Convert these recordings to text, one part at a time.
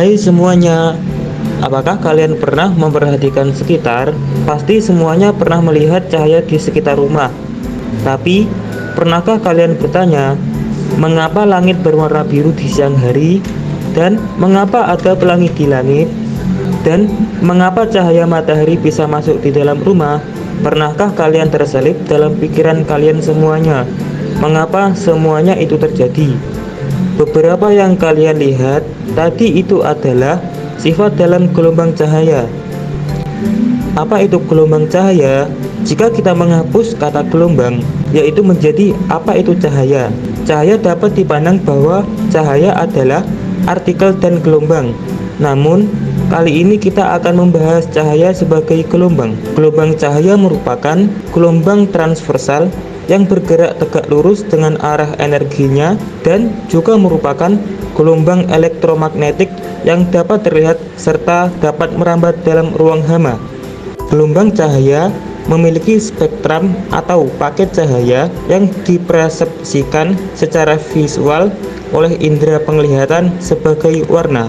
Hai semuanya, apakah kalian pernah memperhatikan sekitar? Pasti semuanya pernah melihat cahaya di sekitar rumah. Tapi, pernahkah kalian bertanya, mengapa langit berwarna biru di siang hari? Dan mengapa ada pelangi di langit? Dan mengapa cahaya matahari bisa masuk di dalam rumah? Pernahkah kalian terselip dalam pikiran kalian semuanya? Mengapa semuanya itu terjadi? Beberapa yang kalian lihat tadi itu adalah sifat dalam gelombang cahaya. Apa itu gelombang cahaya? Jika kita menghapus kata gelombang, yaitu menjadi apa itu cahaya. Cahaya dapat dipandang bahwa cahaya adalah artikel dan gelombang. Namun, kali ini kita akan membahas cahaya sebagai gelombang. Gelombang cahaya merupakan gelombang transversal yang bergerak tegak lurus dengan arah energinya dan juga merupakan gelombang elektromagnetik yang dapat terlihat serta dapat merambat dalam ruang hama. Gelombang cahaya memiliki spektrum atau paket cahaya yang dipersepsikan secara visual oleh indera penglihatan sebagai warna.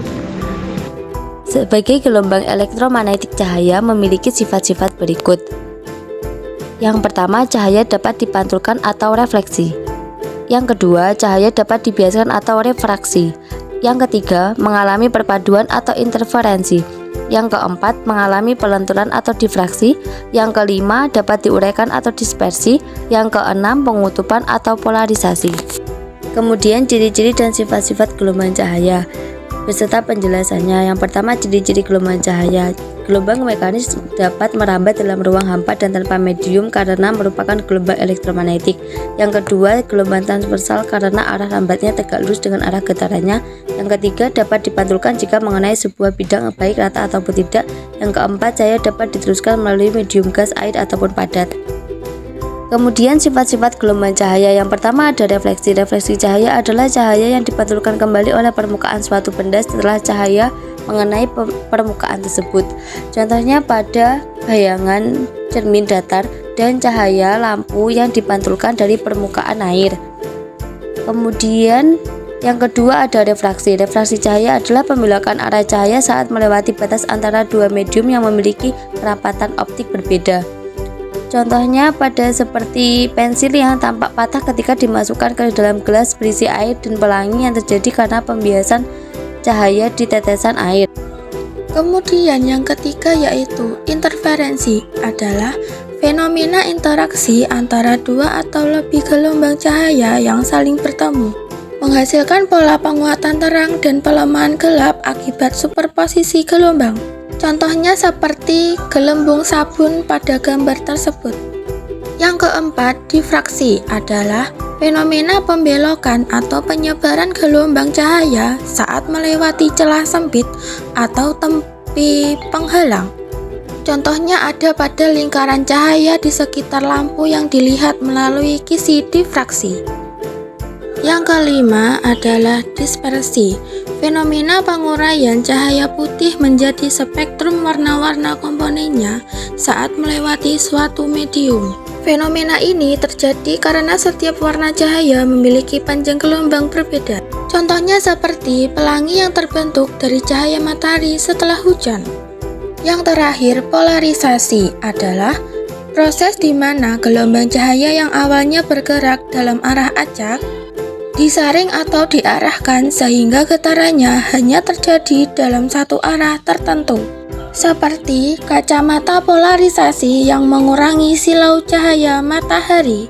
Sebagai gelombang elektromagnetik, cahaya memiliki sifat-sifat berikut. Yang pertama, cahaya dapat dipantulkan atau refleksi. Yang kedua, cahaya dapat dibiaskan atau refraksi. Yang ketiga, mengalami perpaduan atau interferensi. Yang keempat, mengalami pelenturan atau difraksi. Yang kelima, dapat diuraikan atau dispersi. Yang keenam, pengutupan atau polarisasi. Kemudian ciri-ciri dan sifat-sifat gelombang cahaya beserta penjelasannya. Yang pertama, ciri-ciri gelombang cahaya. Gelombang mekanis dapat merambat dalam ruang hampa dan tanpa medium karena merupakan gelombang elektromagnetik. Yang kedua, gelombang transversal karena arah rambatnya tegak lurus dengan arah getarannya. Yang ketiga, dapat dipantulkan jika mengenai sebuah bidang baik rata ataupun tidak. Yang keempat, cahaya dapat diteruskan melalui medium gas, air ataupun padat. Kemudian sifat-sifat gelombang cahaya. Yang pertama ada refleksi. Refleksi cahaya adalah cahaya yang dipantulkan kembali oleh permukaan suatu benda setelah cahaya mengenai permukaan tersebut. Contohnya pada bayangan cermin datar dan cahaya lampu yang dipantulkan dari permukaan air. Kemudian yang kedua ada refraksi. Refraksi cahaya adalah pembelokan arah cahaya saat melewati batas antara dua medium yang memiliki kerapatan optik berbeda. Contohnya pada seperti pensil yang tampak patah ketika dimasukkan ke dalam gelas berisi air dan pelangi yang terjadi karena pembiasan cahaya di tetesan air. Kemudian yang ketiga yaitu interferensi adalah fenomena interaksi antara dua atau lebih gelombang cahaya yang saling bertemu, menghasilkan pola penguatan terang dan pelemahan gelap akibat superposisi gelombang. Contohnya seperti gelembung sabun pada gambar tersebut. Yang keempat, difraksi adalah fenomena pembelokan atau penyebaran gelombang cahaya saat melewati celah sempit atau tempi penghalang. Contohnya ada pada lingkaran cahaya di sekitar lampu yang dilihat melalui kisi difraksi. Yang kelima adalah dispersi. Fenomena penguraian cahaya putih menjadi spektrum warna-warna komponennya saat melewati suatu medium. Fenomena ini terjadi karena setiap warna cahaya memiliki panjang gelombang berbeda. Contohnya seperti pelangi yang terbentuk dari cahaya matahari setelah hujan. Yang terakhir, polarisasi adalah proses di mana gelombang cahaya yang awalnya bergerak dalam arah acak disaring atau diarahkan sehingga getarannya hanya terjadi dalam satu arah tertentu, seperti kacamata polarisasi yang mengurangi silau cahaya matahari.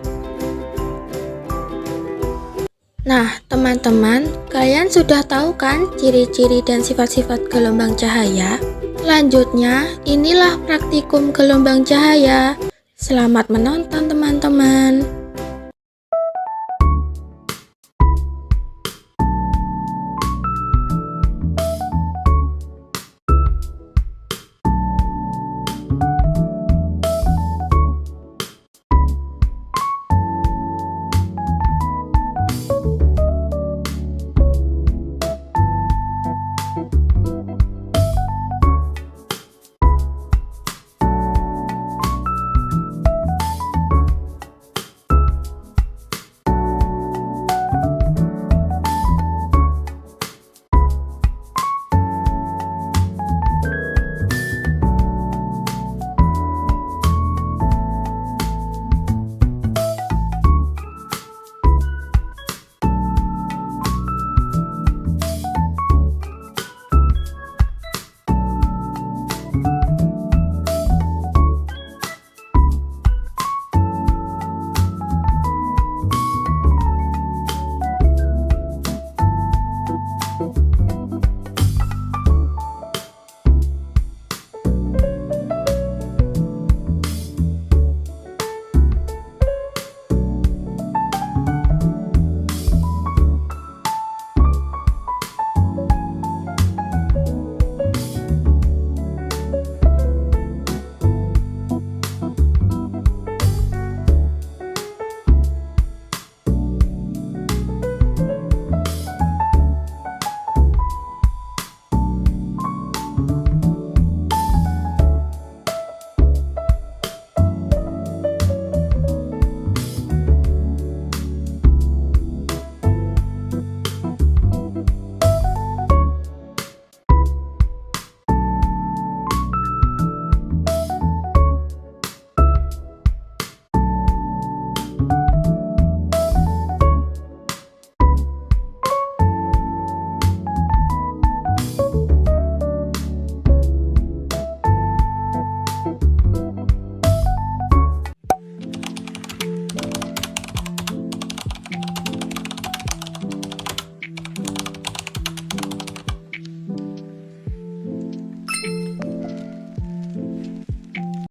Nah, teman-teman, kalian sudah tahu kan ciri-ciri dan sifat-sifat gelombang cahaya? Selanjutnya, inilah praktikum gelombang cahaya. Selamat menonton, teman-teman.